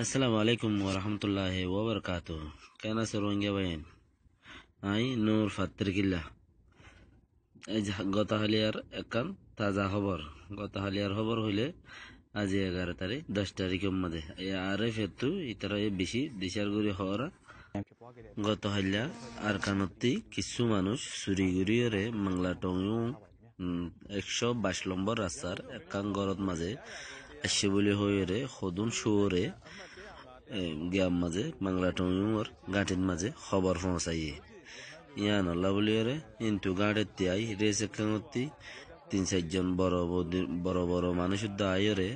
আসসালামু আলাইকুম ওরহমতুল্লাহি ওবরকাতুহ। কেন আছো রোহিঙ্গা ভাইন? আই নূর ফাত্রিকিল্লা। এই যে গতকালিয়ার একান তাজা খবর। গতকালিয়ার খবর হইলে আজি 11 তারিখ 10 তারিখের মধ্যে আরে ফেতু ইতারা বেশি দিশার গুড়ি হওয়ারা গতকালিয়া আর কানত্তি কিছু মানুষ চুরিগুড়িরে মাংলা টংয়ু 122 নম্বর রাস্তার একান গরত মাঝে আসছে বলে হয়ে সদুন শুয়রে গ্যাম মাঝে বাংলা টঙ্গর গাঁটির মাঝে খবর পৌঁছাইয়ে ইয়ান আল্লাহ বলিয়ারে ইন্তু গাঁটের তিয়াই রেসে খাঙতি 3-4 জন বড় বড় মানুষ আয়রে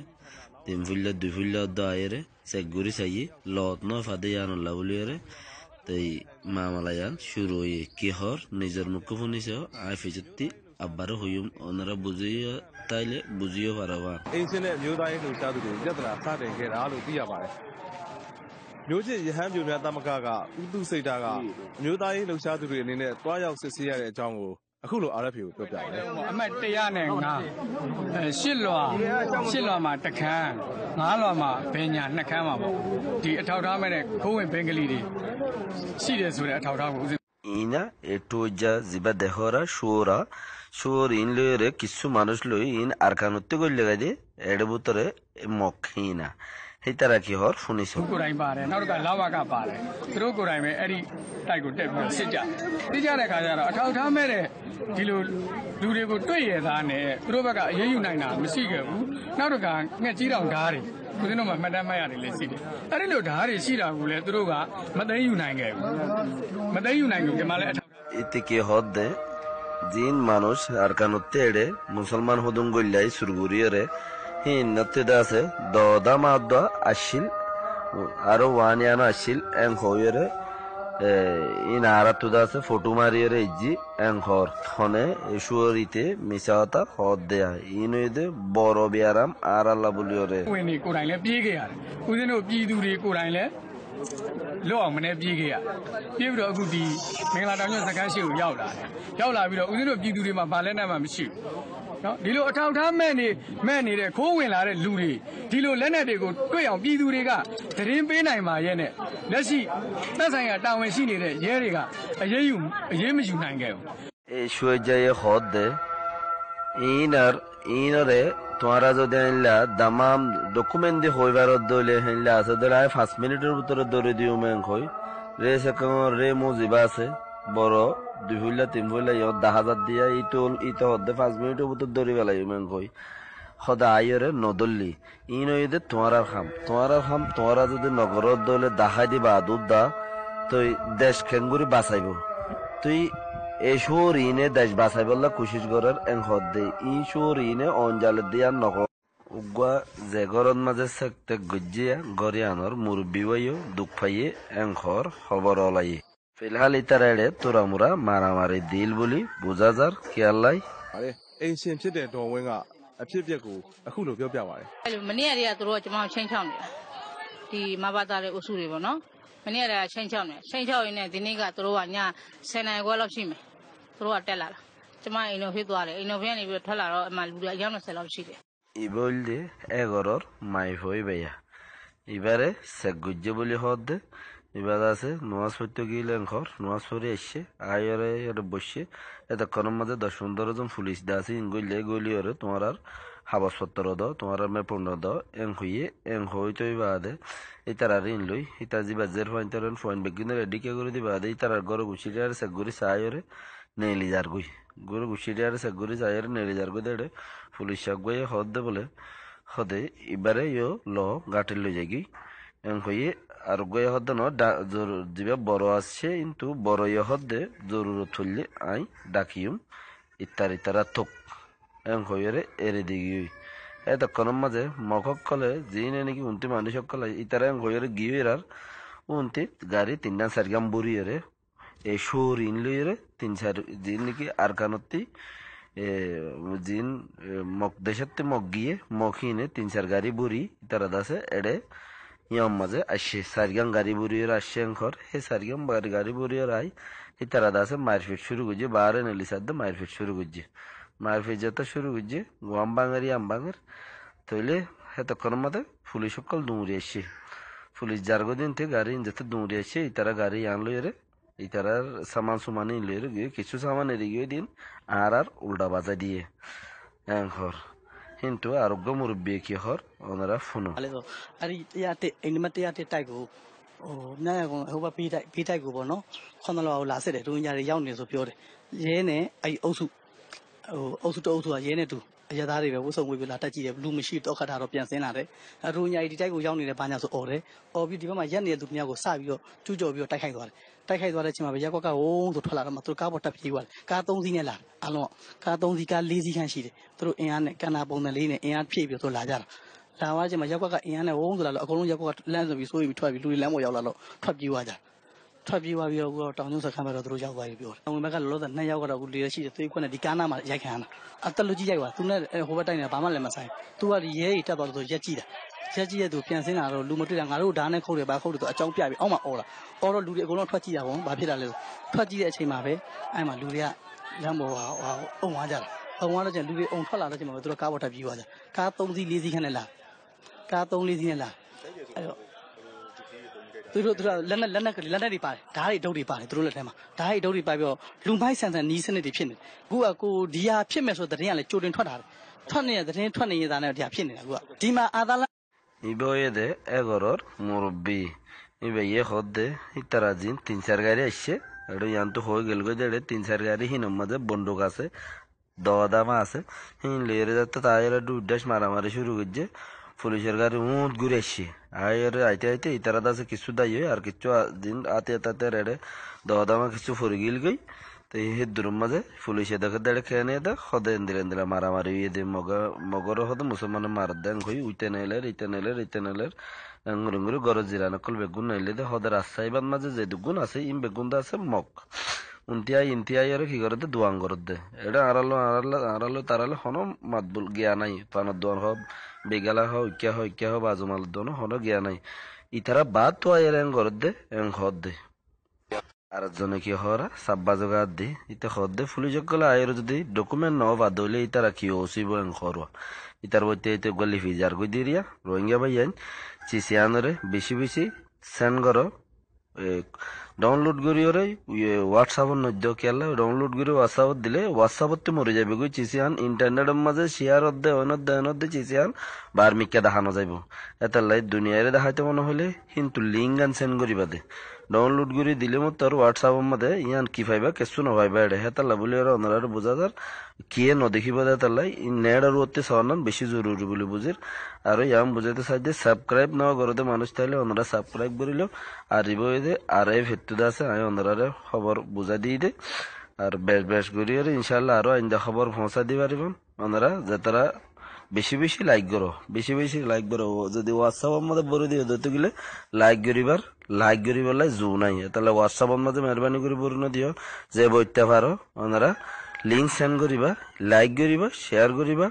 3 ফুল্লা 2 ফুল্লা আয়রে চেক গুড়ি চাইয়ে লত নয় ফাদে ইয়ান আল্লাহ বলিয়ারে তাই মামালায়ান শুরু হয়ে কি হর নিজের মুখ শুনিছে আই ফিজতি আব্বারও হইম ওনারা বুঝিয়ে তাইলে বুঝিয়ে পারাবা এই ছেলেမျိုးသားရေးလှုပ်ရှားသူတွေပြဿနာစတင်ခဲ့တာလို့သိရပါတယ်မျိုးချစ်ရဟန်းပြိုများတမကဥတုစိတ်တာကမျိုးသားရေးလှုပ်ရှားသူတွေအနေနဲ့တွားရောက်စစ်ဆေးရတဲ့အကြောင်းကိုအခုလို RFA ကိုပြောပြပါတယ်အမှတ်105ရှစ်လွာမှာတစ်ခန်း9လွာမှာဘယ်ညာ2ခန်းမှာပေါ့ဒီအထောက်ထားမဲ့တဲ့ခိုးဝင်ဘင်္ဂလီတွေရှိတယ်ဆိုတဲ့အထောက်ထားကို ইনা এটুজা জিবা দেহরা শুয়োর ইন লইরে কিছু মানুষ লই ইন আরকানুত্তে গল্লে গাদে এডে বুতরে মক্ষিনা হেতারা কি হর শুনিছো ကိုယ်တိုင်ပါတယ်နောက်တစ်ခါလာဝကပါတယ်သူတို့ကိုယ်တိုင်ပဲအဲ့ဒီတိုက်ကိုတက်ပြီးစစ်ကြစစ်ကြတဲ့ခါကျတော့အထောက်ထားမဲ့တဲ့ဒီလိုလူတွေကိုတွေ့ရသားနဲ့သူတို့ဘက်ကအရေးယူနိုင်တာမရှိခဲ့ဘူးနောက်တစ်ခါငှက်ကြီးတောင်ဓာတ်တွေဦးဇင်းတို့မှမှတ်တမ်းမှတ်ရတယ်လေရှိတယ်အဲ့ဒီလိုဓာတ်တွေရှိတာကိုလည်းသူတို့ကမသိယူနိုင်ခဲ့ဘူးမသိယူနိုင်ဘူးဒီမှာလည်း এতে কি হদে জিন মানুষ আরকানুত্তে এডে মুসলমান হদুন গল্লাই সুরগুরিয়রে হিন নত্তে দাসে দদা মাদা আসিল আরো ওয়ানিয়ানো আসিল এং হইরে ইন আরাতু দাসে ফটো মারিয়রে ইজি এং হর খনে শুয়রিতে মিসাতা হদ দেয়া ইনইদে বড় বিয়ারাম আর আল্লাহ বলিয়রে ဝင်နေကိုယ်တိုင်လည်းပြေးခဲ့ရတယ်ဦးဇင်းတို့ပြည်သူတွေကိုယ်တိုင်လည်းလောအောင်မနေပြေးခဲ့ရပြေးပြီးတော့အခုဒီမင်္ဂလာတောင်ညစကန်းရှိကိုရောက်လာတယ်ရောက်လာပြီးတော့ဦးဇင်းတို့ပြည်သူတွေမှာဘာလဲနဲ့မှမရှိဘူးနော်ဒီလိုအထောက်ထားမဲ့နေတဲ့ခိုးဝင်လာတဲ့လူတွေဒီလိုလက်နက်တွေကိုတွေ့အောင်ပြည်သူတွေကသတင်းပေးနိုင်ပါရဲ့နဲ့လက်ရှိသက်ဆိုင်ရာတာဝန်ရှိနေတဲ့ရဲတွေကအရေးမယူနိုင်ခဲ့ဘူး শুয়ে হদে ইনরে তোমারা যদি হেনলা দামাম ডকুমেন্ট দিয়ে হইবার দলে হেনলা আছে দলে 5 মিনিটের ভিতরে দৌড়ে দিও মেন কই রে সেকম রে মুজিবা আছে বড় 2 ফুল্লা 3 ফুল্লা 10,000 দিয়া ইতো হদে 5 মিনিটের ভিতর দৌড়ে বেলাই মেন কই খদা আইরে নদল্লি ইনইদে তোমারা খাম তোমারা যদি নগরত দলে দেখাই দিবা দুধ তুই দেশ খেঙ্গুরি বাঁচাইব তুই এই শহরিনে দেশ বাঁচাই বললা কোশিশ করার এং হদে ই শহরিনে অঞ্জালে দিয়া নক উগা যে গরত মাঝে সেকতে গজ্জিয়া গরিয়ানোর মুরব্বী বাইও দুঃখ পাইয়ে এং হর খবর ওলাই ফিলহাল ইতার এড়ে তোরা মুরা মারামারি দিল বলি বুঝা যার খেয়াল্লাই ပါတယ်အိမ်ရှင်ဖြစ်တဲ့ဒေါ်ဝင်းကအဖြစ်အပျက်ကိုအခုလိုပြောပြပါတယ် အဲ့လိုမနေ့ကတည်းကသူတို့ကကျွန်မချင်းချောင်းနေတာဒီမဘာသားတဲ့အုပ်စုတွေပေါ့နော်မနေ့ကတည်းကချင်းချောင်းနေချင်းချောင်းရင်းနဲ့ဒီနေ့ကသူတို့ကည10 နာရီခွဲလောက်ရှိမယ်သူတို့ကတက်လာတာကျွန်မအိမ်တော်ဖြစ်သွားတယ်အိမ်တော်ဖြစ်နေပြီးထွက်လာတော့အမှလူတွေအယောက်20လောက်ရှိတယ် ই বললে এগরর মাই হই বেয়া এবারে সে গুজ্জে বলি হদে এবার আছে নামাজ পড়তে গেলেন ঘর নামাজ পড়ে এসে আয়রে এটা বসে এতক্ষণের মধ্যে 10-15 জন পুলিশ দাসি গইলে গলিয়রে তোমার আর হাবসপত্র দাও তোমার আর মেপন্ড দাও এং হইতে বাদে ইতার আর ইন লই ইতা জিবা জের পয়েন্ট বেগিনে রেডি কে করে দিবা দে ইতার আর গরো গুছিয়ে আর সে গুরি সায়রে নেলি যার গই গরো গুছিয়ে আর সে গুরি সায়রে নেলি যার গই দেড়ে পুলিশ গয়ে হদে বলে হদে এবারে ইয়ো ল গাটির লই যাগি এং হইয়ে আর গয়ে হদে ন জিবা বড় আসছে কিন্তু বড় ইয়ে হদে জরুরত হইলে আই ডাকিউম ইতারা থোক এং হইরে এরে দিগি এতক্ষণের মাঝে মকক কলে জিনে নাকি উন্তি মানুষ কলে ইতারা এং হইরে গিয়ে আর উন্তি গাড়ি 3-4 গাম বুড়িয়ে এই শোর ইন লইরে 3-4 জিন নাকি আর কানতি জিন মক দেশতে মক গিয়ে মকিনে 3-4 গাড়ি বুড়ি তারা দাসে এডে ইয়াম মাঝে আসছে 4 গাম গাড়ি বুড়িয়ে আসছে ঘর হে 4 গাম গাড়ি বুড়িয়ে আই তারা দাসে মারপিট শুরু করছে বারে নেলি সাথে মারপিট শুরু করছে মারপিট যেতে শুরু করছে আম বাঙারি আম বাঙের তৈলে এতক্ষণের মধ্যে পুলিশ সকল দৌড়ে আসছে পুলিশ যারগো দিন থেকে গাড়ি যাতে দৌড়ে আসে ইতারা গাড়ি আনলো এরে ইতারার সামান সুমান ইনলো এরে গিয়ে কিছু সামান এরে গিয়ে দিন আর উল্টা বাজা দিয়ে হর কিন্তু আরোগ্য মুরব্বী কি হর ওনারা ফোনো 그래서 아니 야때 이니마때 야때 따이고 나야고 호바 비타이고 뭐노 코너로 라세데 루냐리 야운네 소ပြောတယ်ရဲနဲ့အဲ့အုပ်စုတအုပ်စုကရဲနဲ့တူအရသားတွေပဲဝှစုံဝေးပြီးလာတက်ကြည့်တယ်လူမရှိတော့ခတ်တာတော့ပြန်ဆင်းလာတယ်အရူညာဒီတိုက်ကိုရောက်နေတယ်ဘာညာဆိုអော်တယ်អော်ပြီးဒီဘက်မှာရက်နေတဲ့သူများကိုစပြီးတော့ကျူးကျော်ပြီးတော့တိုက်ခိုက်သွားတယ်တိုက်ခိုက်သွားတဲ့အချိန်မှာပဲရက်ကွက်ကဝုန်းဆိုထွက်လာတော့မှသူကားပေါ်တက်ပြေးသွားတယ်ကား3စီးနဲ့လာအလုံးကား3စီးကား4စီးခန့်ရှိတယ်သူတို့အင်အားနဲ့ကန်နာပုံစံလေးနဲ့အင်အားဖြည့်ပြီးတော့လာကြတာလာသွားချိန်မှာရက်ကွက်ကအင်အားနဲ့ဝုန်းဆိုလာတော့အကုန်လုံးရက်ကွက်ကလမ်းဆိုပြီးစိုးပြီးထွက်ပြီးလူတွေလမ်းပေါ်ရောက်လာတော့ထွက်ပြေးသွားကြထွက်ပြေးသွားပြီးတော့တောင်ကျုံစခန်းဘက်တော့သူတို့ရောက်သွားပြီပြောတယ်။တောင်ဝင်ဘက်ကလောလောဆယ်2ယောက်ကတော့အခုလေရှိတယ်သွေးခွက်နဲ့ဒီကားနာမှာရိုက်ခံရတာ။အတက်လူကြီးရိုက်သွားသူနဲ့ဟိုဘက်တိုက်နေတာဘာမှလည်းမဆိုင်။သူကဒီရဲကြီးတက်သွားလို့ဆိုရက်ကြည့်တာ။ရက်ကြည့်တဲ့သူပြန်ဆင်းလာတော့လူမတွေ့တာငါတို့ဓာတ်နဲ့ခုတ်တယ်ဘာခုတ်တယ်သူအကြောင်းပြပြီးအောက်မှာអော်လာ။អော်တော့လူတွေအကုန်လုံးထွက်ကြည့်တာပေါ့ဘာဖြစ်တာလဲဆိုထွက်ကြည့်တဲ့အချိန်မှာပဲအဲ့မှာလူတွေကလမ်းပေါ်အုံသွားကြတာ။အုံသွားတော့ကျလူတွေအုံထွက်လာတဲ့အချိန်မှာပဲသူတို့ကားပေါ်တက်ပြေးသွားကြ။ကား3စီး4စီးခန့်နဲ့လာ။ကား3 4စီးနဲ့လာ။အဲ့တော့သူတို့လက်နဲ့တွေပါတယ်ဓာတ်တွေဒုတ်တွေပါတယ်သူတို့လက်ထဲမှာဓာတ်တွေဒုတ်တွေပါပြီးတော့လူမိုက်ဆန်နီးစနစ်တွေဖြစ်နေတယ်အခုကကိုဒီဟာဖြစ်မယ်ဆိုတဲ့သတင်းကလည်းကြိုတင်ထွက်တာထွက်နေတဲ့သတင်းထွက်နေတဲ့သားနဲ့ဒီဟာဖြစ်နေတာအခုကဒီမှာအာသာလ ইবয়েদে এগরর মুরব্বী ইবে ইয়ে হদ্দে ইতারা জিন 3-4 গাড়ি আসছে এটা ইয়ান্ত হয়ে গেল গো দেড়ে 3-4 গাড়ি হিনম মাঝে বন্দুক আছে দামা আছে হিন লেরে যাতে তাইরা দুডাস মারামারি শুরু করছে পুলিশের গাড়ি উঁট ঘুরে আসছে আইতে আইতে ইতারা দাসে কিছু দায়ী হয় আর কিছু দিন আতে রেড়ে দামা কিছু ফুরে গিল গই তো এই দূরের মাঝে পুলিশে দেখে দেড়ে খেয়ে নিয়ে দেখ হদে এন্দিরা মারামারি ইয়ে দে মগর হদে মুসলমান মার দেন হই উইতে নেলের রঙ্গুরি গরজ জিরা নকল বেগুন নাইলে দে হদে রাস্তাইবাদ মাঝে যে দুগুণ আছে ইম বেগুন দা আছে মগ ইন্তিয়াই আর কি করে দে দোয়াং করে দে এটা আড়ালো তারালে হনো মাতবুল গিয়া নাই পানার দোয়ান হব বেগালা ইক্যা হ বাজুমাল দোয়ান হনো গিয়া নাই ইতারা বাদ তো আয়ের করে দে হদ দে আর জনে কি হরা সাব্বা জোগাত দি ইতে হদ্দে পুলিশ গলে আয়ের যদি ডকুমেন্ট ন বাদ হইলে ইতারা কি ওসিব হরুয়া ইতার বইতে ইতে গলি ফিজার গই দিরিয়া রোহিঙ্গা ভাইয়ান চিসিয়ানরে বেশি সেন্ড করো ডাউনলোড করি ওরে হোয়াটসঅ্যাপ নদ্য কেলা ডাউনলোড করে হোয়াটসঅ্যাপ দিলে হোয়াটসঅ্যাপতে মরে যাবে গই চিসিয়ান ইন্টারনেটের মাঝে শেয়ার অধ্যে চিসিয়ান বার্মিককে দেখানো যাইব এটার লাই দুনিয়ারে দেখাইতে মনে হলে কিন্তু লিঙ্ক আন সেন্ড করিবা দে ডাউনলোড করে দিলে মতো তোর হোয়াটসঅ্যাপের মধ্যে ইয়ান কি পাইবা কিছু নপাইবা এটা হেতাল্লা বলে ওরা ওনারা বোঝা যার কিয়ে নদেখিব হেতাল্লাই নেট আর ওতে সরান বেশি জরুরি বলে বুঝির আর ইয়াম বুঝাইতে চাই যে সাবস্ক্রাইব নেওয়া করতে মানুষ তাইলে ওনারা সাবস্ক্রাইব করিল আর ইবদে আর এই ভেত্তুদা আছে আমি ওনারা খবর বুঝা দিয়ে দে আর বেশ করি আর ইনশাল্লাহ আরো আইন্দা খবর পৌঁছা দিয়ে পারিবেন ওনারা যে তারা বেশি লাইক করো যদি হোয়াটসঅ্যাপের মধ্যে বলে দিও দিতে গেলে লাইক করিবার লাই জো নাই তাহলে হোয়াটসঅ্যাপের মধ্যে মেহরবানি করে বলে দিও যে বইতে পারো ওনারা লিঙ্ক সেন্ড করিবা লাইক করিবা শেয়ার করিবা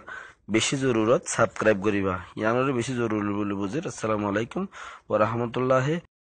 বেশি জরুরত সাবস্ক্রাইব করিবা ইয়ানোর বেশি জরুরি বলে বুঝির আসসালামু আলাইকুম ওয়া রাহমাতুল্লাহি